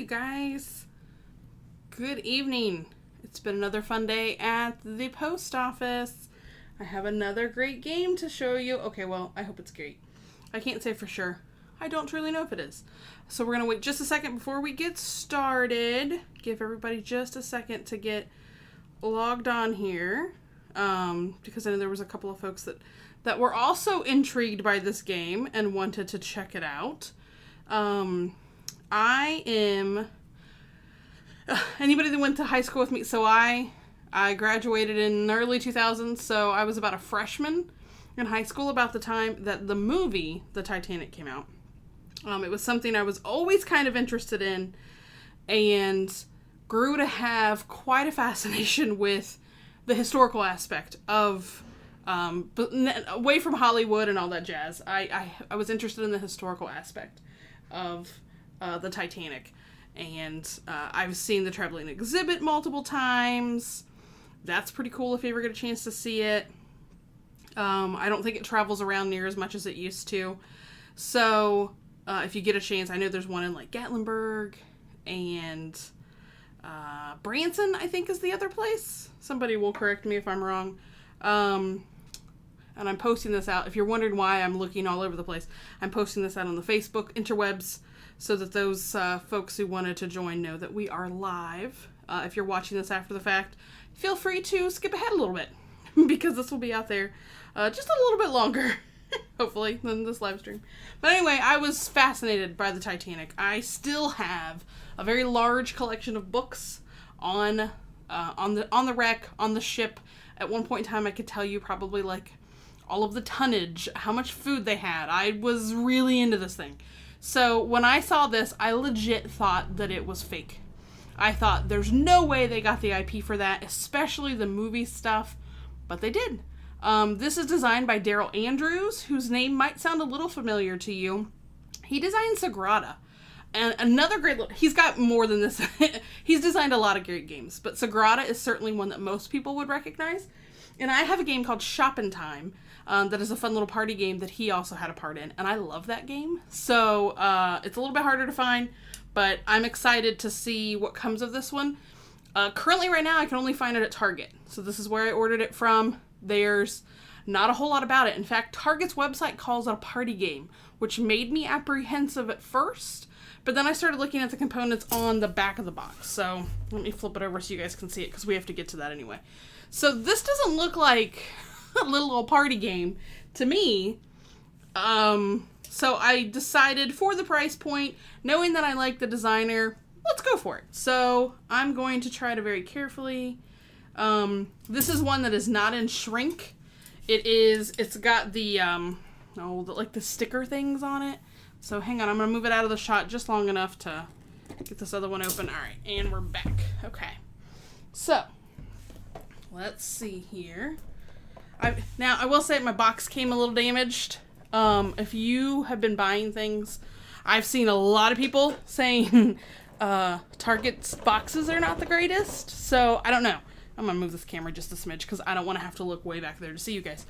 guys. Good evening. It's been another fun day at the post office. I have another great game to show you. Okay, well, I hope it's great. I can't say for sure. I don't truly know if it is. So we're going to wait just a second before we get started. Give everybody just a second to get logged on here. Because I know there was a couple of folks that were also intrigued by this game and wanted to check it out. I am anybody that went to high school with me, so I graduated in the early 2000s, so I was about a freshman in high school about the time that the movie The Titanic came out. It was something I was always kind of interested in and grew to have quite a fascination with the historical aspect of but away from Hollywood and all that jazz. I was interested in the historical aspect of the Titanic, and I've seen the traveling exhibit multiple times. That's pretty cool if you ever get a chance to see it. I don't think it travels around near as much as it used to, so if you get a chance, I know there's one in like Gatlinburg and Branson, I think, is the other place. Somebody will correct me if I'm wrong. And I'm posting this out. If you're wondering why I'm looking all over the place, I'm posting this out on the Facebook interwebs so that those folks who wanted to join know that we are live. If you're watching this after the fact, feel free to skip ahead a little bit because this will be out there just a little bit longer, hopefully, than this live stream. But anyway, I was fascinated by the Titanic. I still have a very large collection of books on the wreck, on the ship. At one point in time, I could tell you probably like all of the tonnage, how much food they had. I was really into this thing. So when I saw this, I legit thought that it was fake. I thought there's no way they got the IP for that, especially the movie stuff, but they did. This is designed by Daryl Andrews, whose name might sound a little familiar to you. He designed Sagrada. And another great, he's got more than this. He's designed a lot of great games, but Sagrada is certainly one that most people would recognize. And I have a game called Shoppin' Time that is a fun little party game that he also had a part in, and I love that game. So it's a little bit harder to find, but I'm excited to see what comes of this one. Currently, right now, I can only find it at Target. So this is where I ordered it from. There's not a whole lot about it. In fact, Target's website calls it a party game, which made me apprehensive at first. But then I started looking at the components on the back of the box. So let me flip it over so you guys can see it, because we have to get to that anyway. So this doesn't look like a little old party game to me. So I decided for the price point, knowing that I like the designer, let's go for it. So I'm going to try to very carefully. This is one that is not in shrink. It's got the sticker things on it. So hang on, I'm going to move it out of the shot just long enough to get this other one open. All right, and we're back. Okay. So, let's see here. Now, I will say my box came a little damaged. If you have been buying things, I've seen a lot of people saying Target's boxes are not the greatest. So, I don't know. I'm going to move this camera just a smidge because I don't want to have to look way back there to see you guys.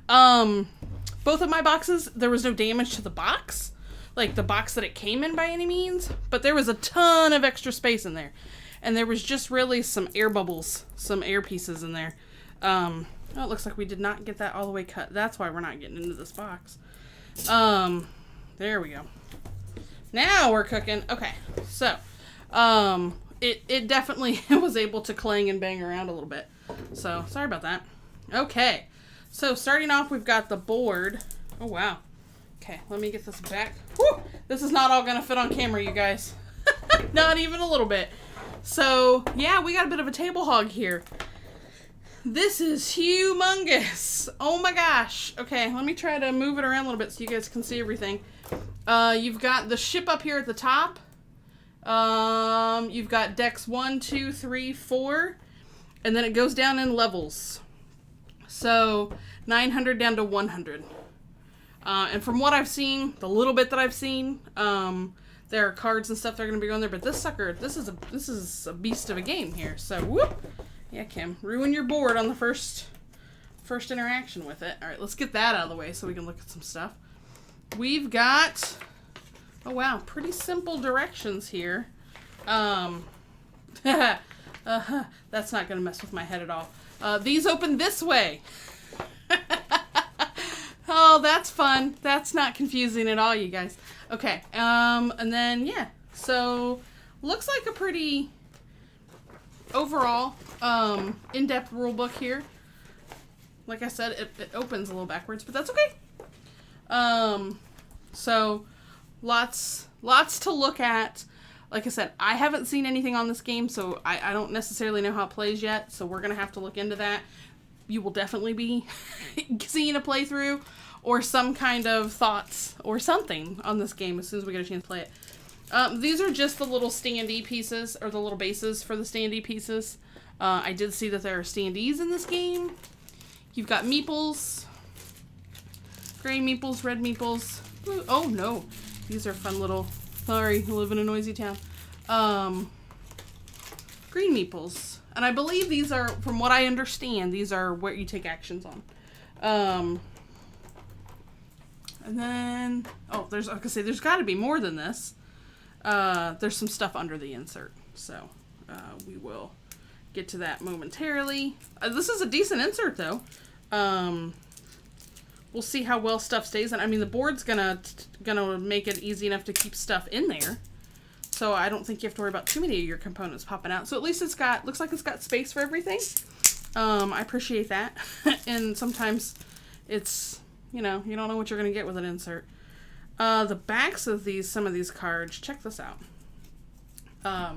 Both of my boxes, there was no damage to the box. Like the box that it came in by any means, but there was a ton of extra space in there. And there was just really some air bubbles, some air pieces in there. Oh, it looks like we did not get that all the way cut. That's why we're not getting into this box. There we go. Now we're cooking. Okay, so, it definitely was able to clang and bang around a little bit. So, sorry about that. Okay, so starting off, we've got the board. Oh, wow. Okay, let me get this back. Whew! This is not all gonna fit on camera, you guys. Not even a little bit. So, yeah, we got a bit of a table hog here. This is humongous. Oh my gosh. Okay, let me try to move it around a little bit so you guys can see everything. You've got the ship up here at the top. You've got decks 1, 2, 3, 4. And then it goes down in levels. So, 900 down to 100. And from what I've seen, the little bit that I've seen, there are cards and stuff that are going to be on there. But this sucker, this is a beast of a game here. So, whoop. Yeah, Kim, ruin your board on the first interaction with it. All right, let's get that out of the way so we can look at some stuff. We've got, oh wow, pretty simple directions here That's not going to mess with my head at all. These open this way. Oh, that's fun. That's not confusing at all, you guys. Okay, and then, yeah. So, looks like a pretty, overall, in-depth rule book here. Like I said, it opens a little backwards, but that's okay. So, lots to look at. Like I said, I haven't seen anything on this game, so I don't necessarily know how it plays yet, so we're going to have to look into that. You will definitely be seeing a playthrough or some kind of thoughts or something on this game as soon as we get a chance to play it. These are just the little standy pieces, or the little bases for the standy pieces. I did see that there are standees in this game. You've got meeples, gray meeples, red meeples, blue. Oh no, these are fun little, sorry, I live in a noisy town. Green meeples. And I believe these are, from what I understand, these are what you take actions on. And then, oh, I was gonna say, there's got to be more than this. There's some stuff under the insert, so we will get to that momentarily. This is a decent insert, though. We'll see how well stuff stays, and I mean, the board's gonna make it easy enough to keep stuff in there. So I don't think you have to worry about too many of your components popping out. So at least looks like it's got space for everything. I appreciate that. And sometimes it's, you don't know what you're going to get with an insert. The backs of some of these cards, check this out.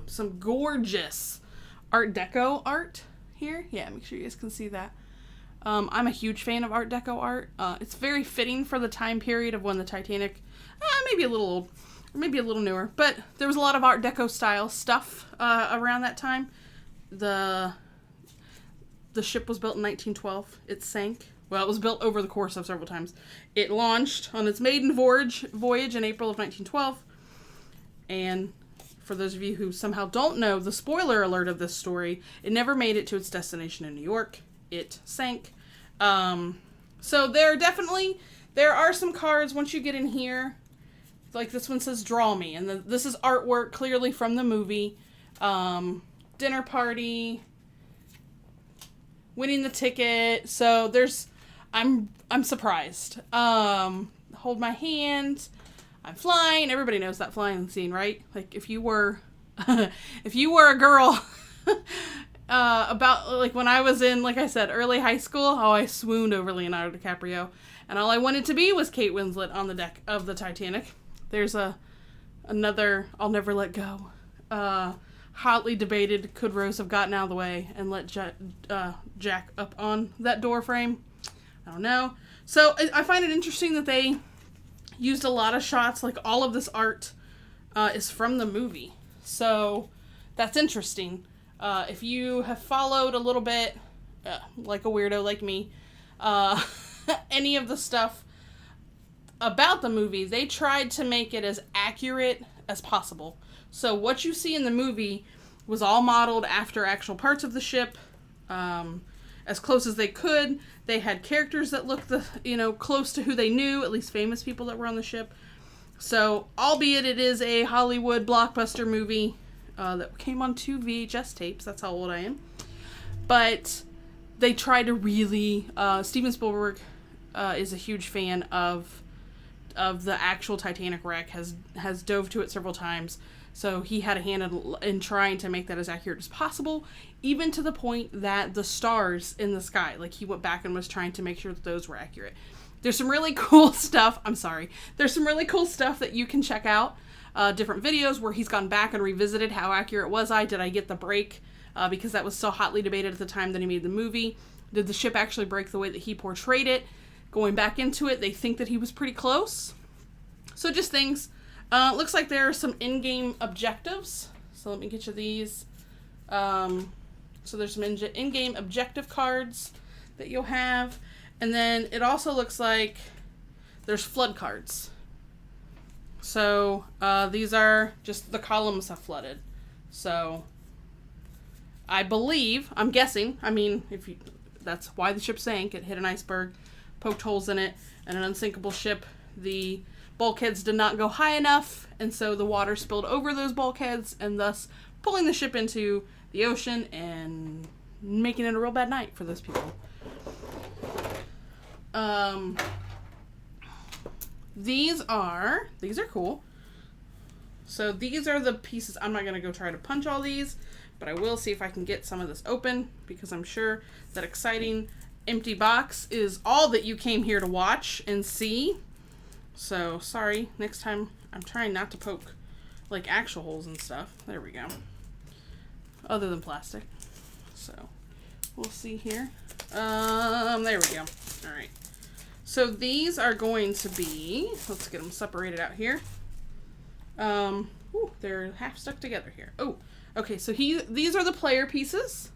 Some gorgeous Art Deco art here. Yeah, make sure you guys can see that. I'm a huge fan of Art Deco art. It's very fitting for the time period of when the Titanic, maybe a little old, or maybe a little newer, but there was a lot of Art Deco style stuff around that time. The ship was built in 1912. It sank. Well, it was built over the course of several times. It launched on its maiden voyage in April of 1912. And for those of you who somehow don't know, the spoiler alert of this story, it never made it to its destination in New York. It sank. So there are some cards once you get in here. Like this one says "Draw Me," and this is artwork clearly from the movie. Dinner party, winning the ticket. So I'm surprised. Hold my hand. I'm flying. Everybody knows that flying scene, right? Like if you were a girl, about like when I was in, like I said, early high school. Oh, I swooned over Leonardo DiCaprio, and all I wanted to be was Kate Winslet on the deck of the Titanic. There's another I'll Never Let Go. Hotly debated, could Rose have gotten out of the way and let Jack up on that door frame? I don't know. So I find it interesting that they used a lot of shots, like all of this art is from the movie. So that's interesting. If you have followed a little bit, like a weirdo like me, any of the stuff about the movie, they tried to make it as accurate as possible. So what you see in the movie was all modeled after actual parts of the ship, as close as they could. They had characters that looked close to who they knew, at least famous people that were on the ship. So, albeit it is a Hollywood blockbuster movie that came on 2 VHS tapes, that's how old I am. But they tried to really, Steven Spielberg is a huge fan of the actual Titanic wreck, has dove to it several times. So he had a hand in trying to make that as accurate as possible, even to the point that the stars in the sky, like he went back and was trying to make sure that those were accurate. There's some really cool stuff. There's some really cool stuff that you can check out. Different videos where he's gone back and revisited how accurate was I? Did I get the break? Because that was so hotly debated at the time that he made the movie. Did the ship actually break the way that he portrayed it? Going back into it, they think that he was pretty close. So just things. Looks like there are some in-game objectives. So let me get you these. So there's some in-game objective cards that you'll have. And then it also looks like there's flood cards. So these are just the columns have flooded. So I'm guessing, that's why the ship sank. It hit an iceberg, poked holes in it, and an unsinkable ship. The bulkheads did not go high enough, and so the water spilled over those bulkheads, and thus pulling the ship into the ocean and making it a real bad night for those people. These are cool. So these are the pieces. I'm not going to go try to punch all these, but I will see if I can get some of this open, because I'm sure that exciting empty box is all that you came here to watch and see. So sorry, next time I'm trying not to poke like actual holes and stuff. There we go. Other than plastic. So we'll see here. There we go. All right. So these are going to be, let's get them separated out here. Ooh, they're half stuck together here. Oh, okay. So these are the player pieces.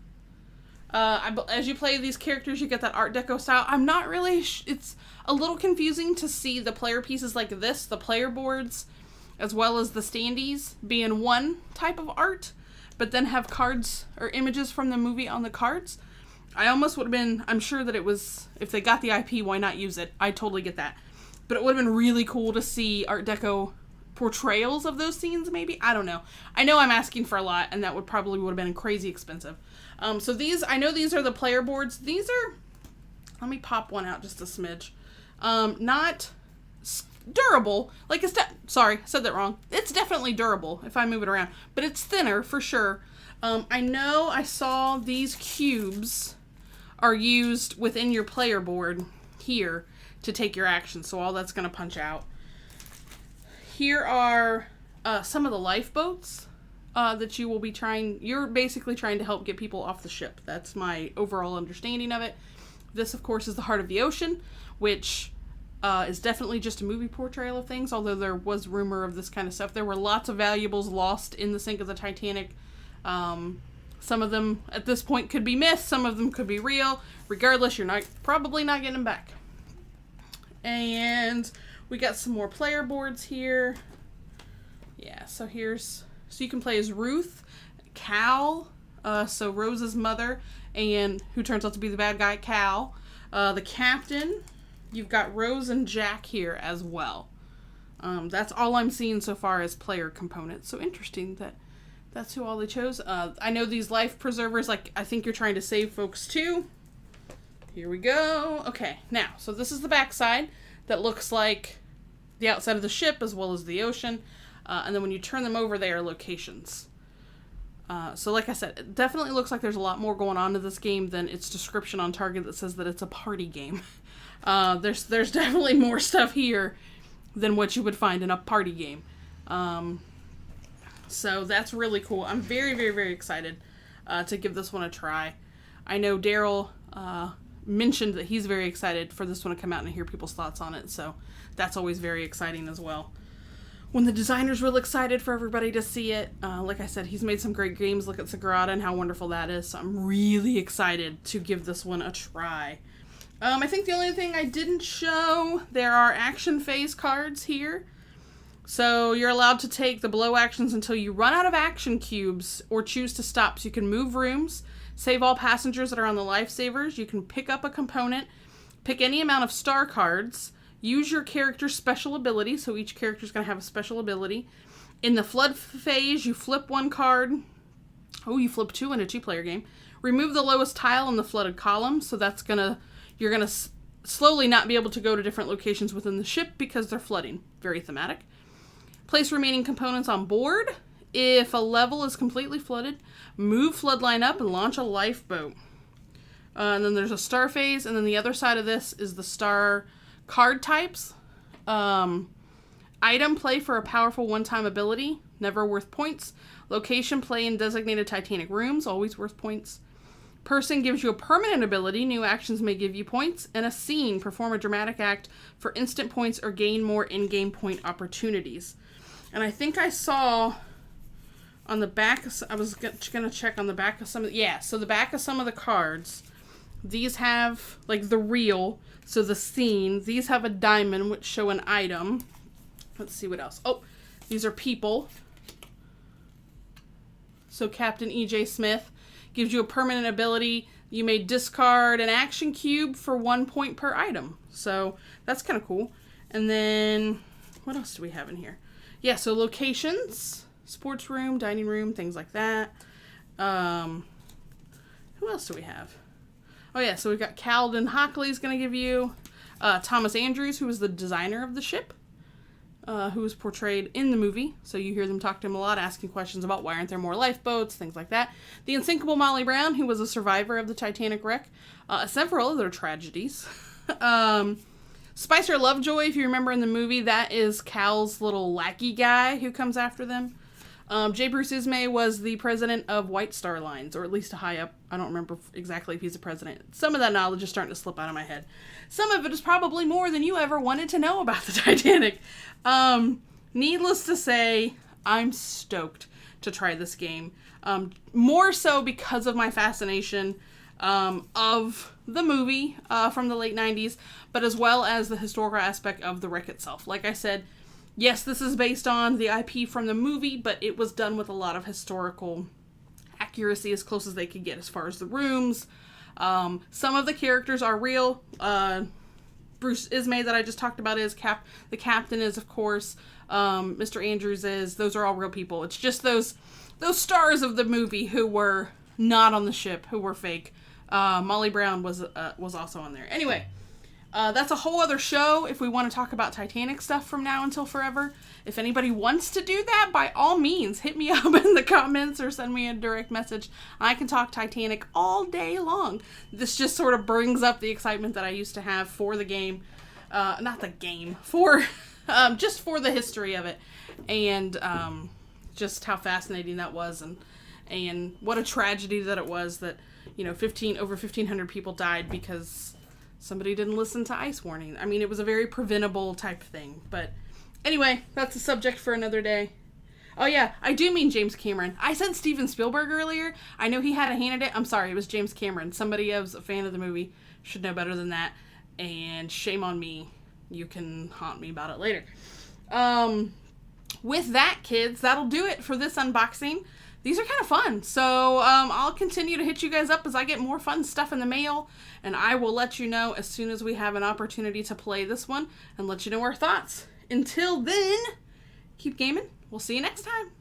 As you play these characters, you get that Art Deco style. I'm not really, it's a little confusing to see the player pieces like this, the player boards, as well as the standees being one type of art, but then have cards or images from the movie on the cards. I almost would have been, I'm sure that it was, if they got the IP, why not use it? I totally get that. But it would have been really cool to see Art Deco portrayals of those scenes, maybe? I don't know. I know I'm asking for a lot, and that would have been crazy expensive. So these, I know these are the player boards. These are, let me pop one out just a smidge. Not durable. Like, sorry, I said that wrong. It's definitely durable if I move it around, but it's thinner for sure. I know I saw these cubes are used within your player board here to take your action, so all that's going to punch out. Here are some of the lifeboats that you will be you're basically trying to help get people off the ship. That's my overall understanding of it. This, of course, is the Heart of the Ocean, which is definitely just a movie portrayal of things, although there was rumor of this kind of stuff. There were lots of valuables lost in the sink of the Titanic. Some of them at this point could be myths, some of them could be real. Regardless, you're probably not getting them back. And we got some more player boards here. Yeah, so so you can play as Ruth, Cal, so Rose's mother, and who turns out to be the bad guy, Cal. The captain, you've got Rose and Jack here as well. That's all I'm seeing so far as player components. So interesting that that's who all they chose. I know these life preservers, like, I think you're trying to save folks too. Here we go. Okay, now, so this is the backside that looks like the outside of the ship as well as the ocean. And then when you turn them over, they are locations. So like I said, it definitely looks like there's a lot more going on to this game than its description on Target that says that it's a party game. There's definitely more stuff here than what you would find in a party game. So that's really cool. I'm very, very, very excited to give this one a try. I know Daryl mentioned that he's very excited for this one to come out and hear people's thoughts on it, so that's always very exciting as well. When the designer's real excited for everybody to see it, like I said, he's made some great games. Look at Sagrada and how wonderful that is, so I'm really excited to give this one a try. I think the only thing I didn't show, there are action phase cards here. So you're allowed to take the blow actions until you run out of action cubes or choose to stop. So you can move rooms, save all passengers that are on the lifesavers. You can pick up a component, pick any amount of star cards, use your character's special ability. So each character is going to have a special ability. In the flood phase, you flip one card. Oh, you flip two in a two-player game. Remove the lowest tile in the flooded column. So you're going to slowly not be able to go to different locations within the ship because they're flooding. Very thematic. Place remaining components on board. If a level is completely flooded, move flood line up and launch a lifeboat. And then there's a star phase, and then the other side of this is the star card types. Item, play for a powerful one-time ability, never worth points. Location, play in designated Titanic rooms, always worth points. Person gives you a permanent ability, new actions may give you points. And a scene, perform a dramatic act for instant points or gain more in-game point opportunities. And I think I saw on the back, I was going to check on the back of some of, so the back of some of the cards, these have, like, the reel, so the scene, these have a diamond, which show an item. Let's see what else. Oh, these are people. So Captain E.J. Smith gives you a permanent ability. You may discard an action cube for 1 point per item. So that's kind of cool. And then what else do we have in here? Yeah, so locations, sports room, dining room, things like that. Who else do we have? Oh yeah, so we've got Calden Hockley's going to give you Thomas Andrews, who was the designer of the ship, who was portrayed in the movie. So you hear them talk to him a lot, asking questions about why aren't there more lifeboats, things like that. The unsinkable Molly Brown, who was a survivor of the Titanic wreck, several other tragedies. Spicer Lovejoy, if you remember in the movie, that is Cal's little lackey guy who comes after them. J. Bruce Ismay was the president of White Star Lines, or at least a high up. I don't remember exactly if he's the president. Some of that knowledge is starting to slip out of my head. Some of it is probably more than you ever wanted to know about the Titanic. Needless to say, I'm stoked to try this game. More so because of my fascination of the movie from the late 90s, but as well as the historical aspect of the wreck itself. Like I said, yes, this is based on the IP from the movie, but it was done with a lot of historical accuracy, as close as they could get as far as the rooms. Some of the characters are real. Bruce Ismay that I just talked about is the captain is, of course. Mr. Andrews is. Those are all real people. It's just those stars of the movie who were not on the ship, who were fake. Molly Brown was also on there. Anyway, that's a whole other show if we want to talk about Titanic stuff from now until forever. If anybody wants to do that, by all means, hit me up in the comments or send me a direct message. I can talk Titanic all day long. This just sort of brings up the excitement that I used to have for the game. Not the game, just for the history of it. And just how fascinating that was, and what a tragedy that it was that, over 1,500 people died because somebody didn't listen to ice warning. I mean, it was a very preventable type thing. But anyway, that's a subject for another day. Oh yeah, I do mean James Cameron. I said Steven Spielberg earlier. I know he had a hand in it. I'm sorry, it was James Cameron. Somebody who's a fan of the movie should know better than that. And shame on me. You can haunt me about it later. With that, kids, that'll do it for this unboxing. These are kind of fun, so I'll continue to hit you guys up as I get more fun stuff in the mail, and I will let you know as soon as we have an opportunity to play this one and let you know our thoughts. Until then, keep gaming. We'll see you next time.